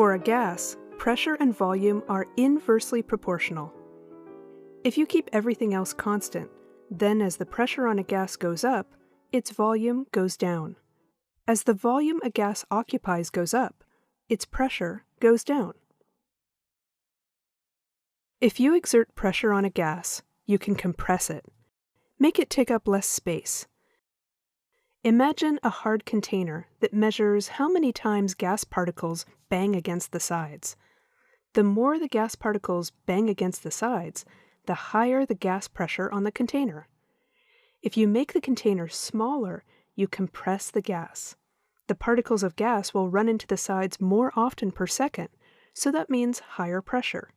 For a gas, pressure and volume are inversely proportional. If you keep everything else constant, then as the pressure on a gas goes up, its volume goes down. As the volume a gas occupies goes up, its pressure goes down. If you exert pressure on a gas, you can compress it. Make it take up less space. Imagine a hard container that measures how many times gas particles bang against the sides. The more the gas particles bang against the sides, the higher the gas pressure on the container. If you make the container smaller, you compress the gas. The particles of gas will run into the sides more often per second, so that means higher pressure.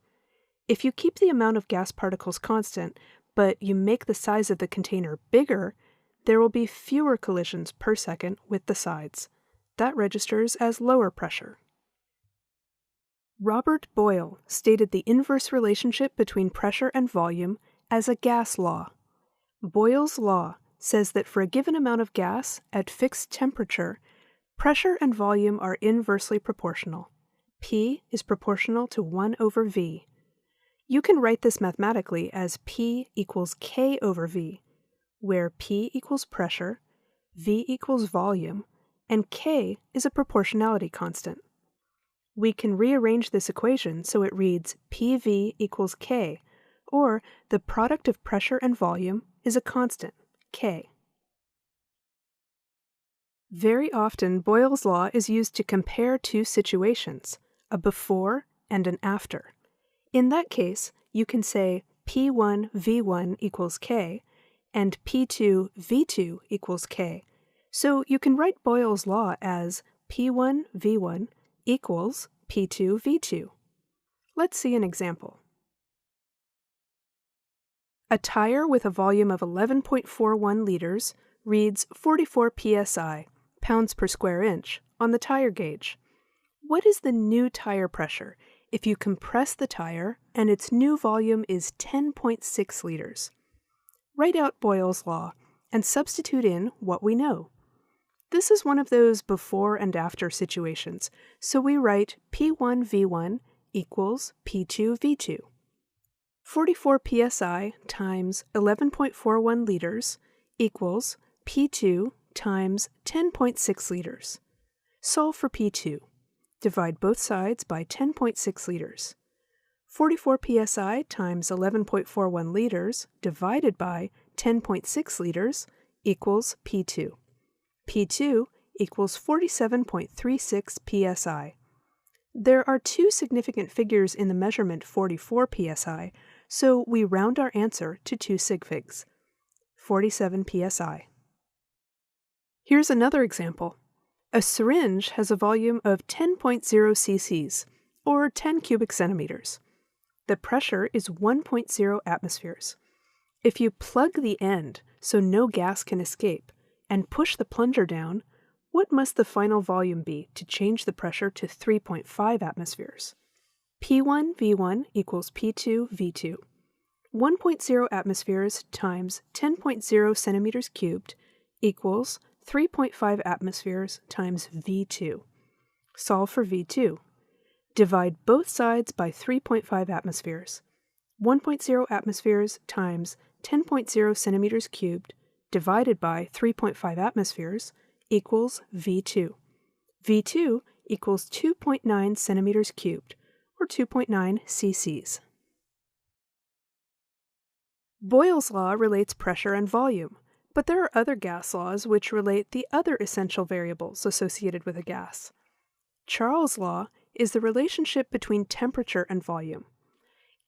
If you keep the amount of gas particles constant, but you make the size of the container bigger, there will be fewer collisions per second with the sides. That registers as lower pressure. Robert Boyle stated the inverse relationship between pressure and volume as a gas law. Boyle's law says that for a given amount of gas at fixed temperature, pressure and volume are inversely proportional. P is proportional to 1 over V. You can write this mathematically as P equals K over V, where P equals pressure, V equals volume, and K is a proportionality constant. We can rearrange this equation so it reads PV equals K, or the product of pressure and volume is a constant, K. Very often, Boyle's law is used to compare two situations, a before and an after. In that case, you can say P1 V1 equals K, and P2 V2 equals K. So you can write Boyle's law as P1 V1 equals P2 V2. Let's see an example. A tire with a volume of 11.41 liters reads 44 psi, pounds per square inch, on the tire gauge. What is the new tire pressure if you compress the tire and its new volume is 10.6 liters? Write out Boyle's law and substitute in what we know. This is one of those before and after situations, so we write P1 V1 equals P2 V2. 44 psi times 11.41 liters equals P2 times 10.6 liters. Solve for P2. Divide both sides by 10.6 liters. 44 psi times 11.41 liters divided by 10.6 liters equals P2. P2 equals 47.36 psi. There are two significant figures in the measurement 44 psi, so we round our answer to 2 sig figs. 47 psi. Here's another example. A syringe has a volume of 10.0 cc's, or 10 cubic centimeters. The pressure is 1.0 atmospheres. If you plug the end so no gas can escape, and push the plunger down, what must the final volume be to change the pressure to 3.5 atmospheres? P1 V1 equals P2 V2. 1.0 atmospheres times 10.0 centimeters cubed equals 3.5 atmospheres times V2. Solve for V2. Divide both sides by 3.5 atmospheres. 1.0 atmospheres times 10.0 centimeters cubed divided by 3.5 atmospheres equals V2. V2 equals 2.9 centimeters cubed, or 2.9 cc's. Boyle's law relates pressure and volume, but there are other gas laws which relate the other essential variables associated with a gas. Charles' law is the relationship between temperature and volume.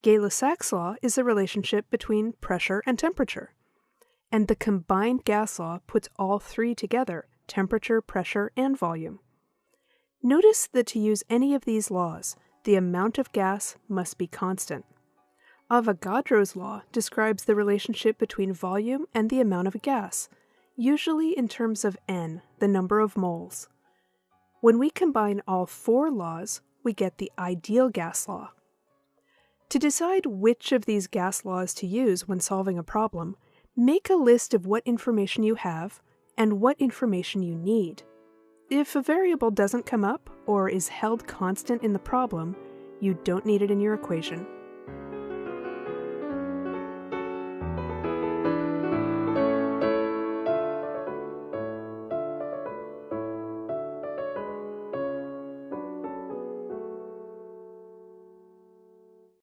Gay-Lussac's law is the relationship between pressure and temperature. And the combined gas law puts all three together, temperature, pressure, and volume. Notice that to use any of these laws, the amount of gas must be constant. Avogadro's law describes the relationship between volume and the amount of gas, usually in terms of N, the number of moles. When we combine all 4 laws, we get the ideal gas law. To decide which of these gas laws to use when solving a problem, make a list of what information you have and what information you need. If a variable doesn't come up or is held constant in the problem, you don't need it in your equation.